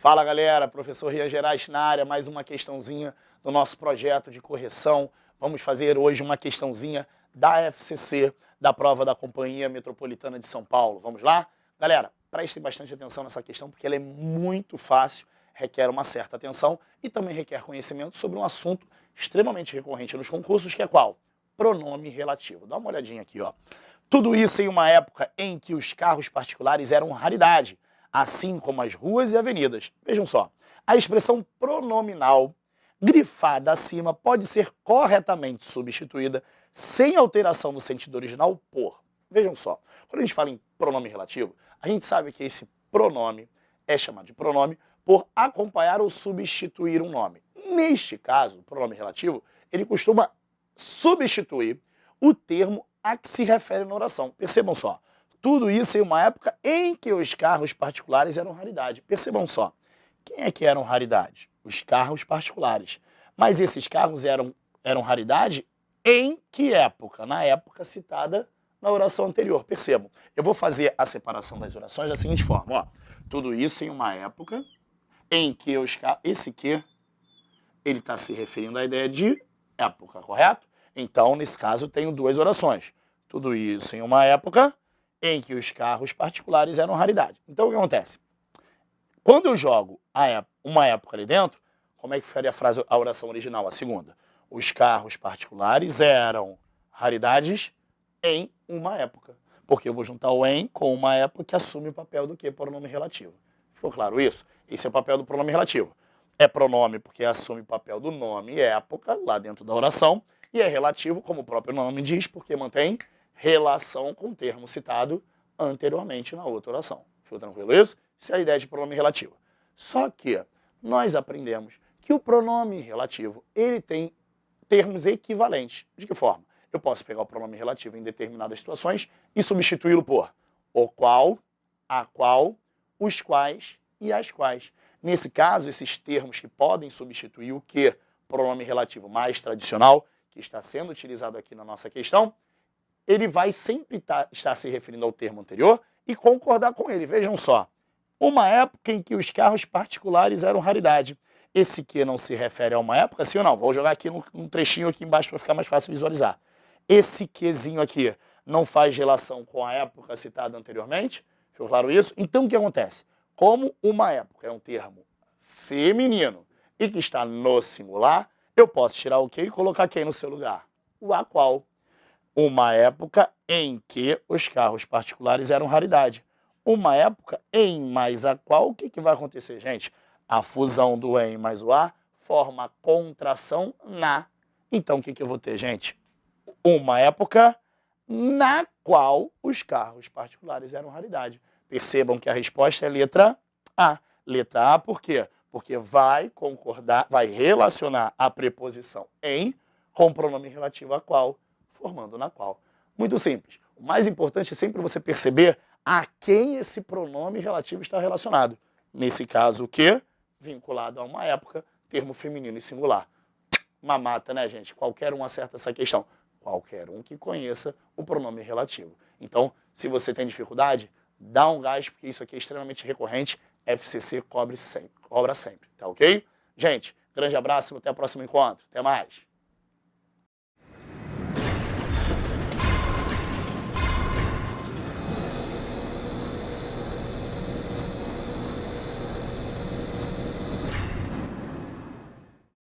Fala galera, professor Rian Gerais na área, mais uma questãozinha do nosso projeto de correção. Vamos fazer hoje uma questãozinha da FCC, da prova da Companhia Metropolitana de São Paulo. Vamos lá? Galera, prestem bastante atenção nessa questão porque ela é muito fácil, requer uma certa atenção e também requer conhecimento sobre um assunto extremamente recorrente nos concursos, que é qual? Pronome relativo. Dá uma olhadinha aqui, ó. Tudo isso em uma época em que os carros particulares eram raridade, assim como as ruas e avenidas. Vejam só, a expressão pronominal grifada acima pode ser corretamente substituída sem alteração do sentido original por. Vejam só, quando a gente fala em pronome relativo, a gente sabe que esse pronome é chamado de pronome por acompanhar ou substituir um nome. Neste caso, o pronome relativo, ele costuma substituir o termo a que se refere na oração. Percebam só. Tudo isso em uma época em que os carros particulares eram raridade. Percebam só, quem é que eram raridade? Os carros particulares. Mas esses carros eram raridade em que época? Na época citada na oração anterior. Percebam, eu vou fazer a separação das orações da seguinte forma. Ó. Tudo isso em uma época em que os carros... Esse que, ele está se referindo à ideia de época, correto? Então, nesse caso, eu tenho duas orações. Tudo isso em uma época em que os carros particulares eram raridade. Então, o que acontece? Quando eu jogo uma época ali dentro, como é que ficaria a oração original, a segunda? Os carros particulares eram raridades em uma época. Porque eu vou juntar o em com uma época que assume o papel do quê? Pronome relativo. Ficou claro isso? Esse é o papel do pronome relativo. É pronome porque assume o papel do nome e época lá dentro da oração. E é relativo, como o próprio nome diz, porque mantém relação com o termo citado anteriormente na outra oração. Ficou tranquilo isso? Isso é a ideia de pronome relativo. Só que nós aprendemos que o pronome relativo, ele tem termos equivalentes. De que forma? Eu posso pegar o pronome relativo em determinadas situações e substituí-lo por o qual, a qual, os quais e as quais. Nesse caso, esses termos que podem substituir o que? Pronome relativo mais tradicional, que está sendo utilizado aqui na nossa questão, ele vai sempre estar se referindo ao termo anterior e concordar com ele. Vejam só, uma época em que os carros particulares eram raridade. Esse que não se refere a uma época, sim ou não? Vou jogar aqui num trechinho aqui embaixo para ficar mais fácil visualizar. Esse quezinho aqui não faz relação com a época citada anteriormente? Ficou claro isso? Então o que acontece? Como uma época é um termo feminino e que está no singular, eu posso tirar o que e colocar quem no seu lugar? O a qual. Uma época em que os carros particulares eram raridade. Uma época em mais a qual, o que vai acontecer, gente? A fusão do em mais o a forma a contração na. Então, o que eu vou ter, gente? Uma época na qual os carros particulares eram raridade. Percebam que a resposta é letra A. Letra A por quê? Porque vai concordar, vai relacionar a preposição em com o pronome relativo a qual, formando na qual. Muito simples. O mais importante é sempre você perceber a quem esse pronome relativo está relacionado. Nesse caso, o quê? Vinculado a uma época, termo feminino e singular. Mamata, né, gente? Qualquer um acerta essa questão. Qualquer um que conheça o pronome relativo. Então, se você tem dificuldade, dá um gás, porque isso aqui é extremamente recorrente. FCC cobra sempre, tá ok? Gente, grande abraço e até o próximo encontro. Até mais.